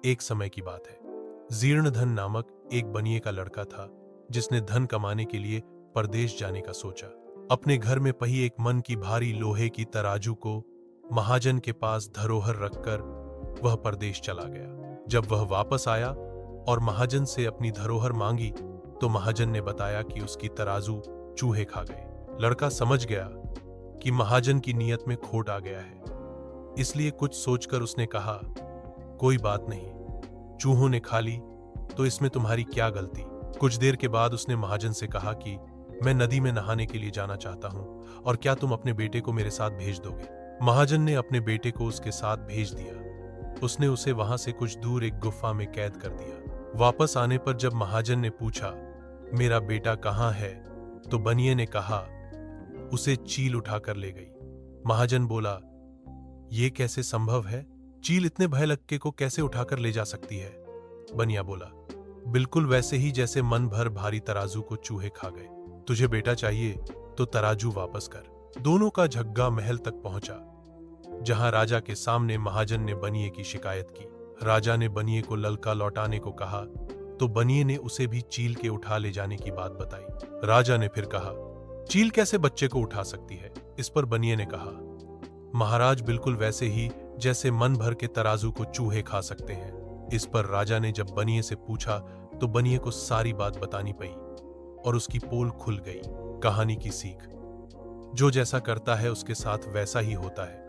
एक समय की बात है। जीर्णधन नामक एक बनिए का लड़का था जिसने धन कमाने के लिए परदेश जाने का सोचा। अपने घर में पही एक मन की भारी लोहे की तराजू को महाजन के पास धरोहर रखकर वह परदेश चला गया। जब वह वापस आया और महाजन से अपनी धरोहर मांगी तो महाजन ने बताया कि उसकी तराजू चूहे खा गए। लड़का समझ गया कि महाजन की नीयत में खोट आ गया है, इसलिए कुछ सोचकर उसने कहा, कोई बात नहीं, चूहों ने खा ली तो इसमें तुम्हारी क्या गलती। कुछ देर के बाद उसने महाजन से कहा कि मैं नदी में नहाने के लिए जाना चाहता हूं और क्या तुम अपने बेटे को मेरे साथ भेज दोगे। महाजन ने अपने बेटे को उसके साथ भेज दिया। उसने उसे वहां से कुछ दूर एक गुफा में कैद कर दिया। वापस आने पर जब महाजन ने पूछा, मेरा बेटा कहाँ है, तो बनिए ने कहा, उसे चील उठाकर ले गई। महाजन बोला, यह कैसे संभव है, चील इतने भयलक्के को कैसे उठाकर ले जा सकती है। बनिया बोला, बिल्कुल वैसे ही जैसे मन भर भारी तराजू को चूहे खा गए। तुझे बेटा चाहिए तो तराजू वापस कर। दोनों का झग्गा महल तक पहुंचा, जहां राजा के सामने महाजन ने बनिए की शिकायत की। राजा ने बनिए को ललका लौटाने को कहा तो बनिए ने उसे भी चील के उठा ले जाने की बात बताई। राजा ने फिर कहा, चील कैसे बच्चे को उठा सकती है। इस पर बनिए ने कहा, महाराज बिल्कुल वैसे ही जैसे मन भर के तराजू को चूहे खा सकते हैं। इस पर राजा ने जब बनिए से पूछा तो बनिए को सारी बात बतानी पड़ी और उसकी पोल खुल गई। कहानी की सीख, जो जैसा करता है उसके साथ वैसा ही होता है।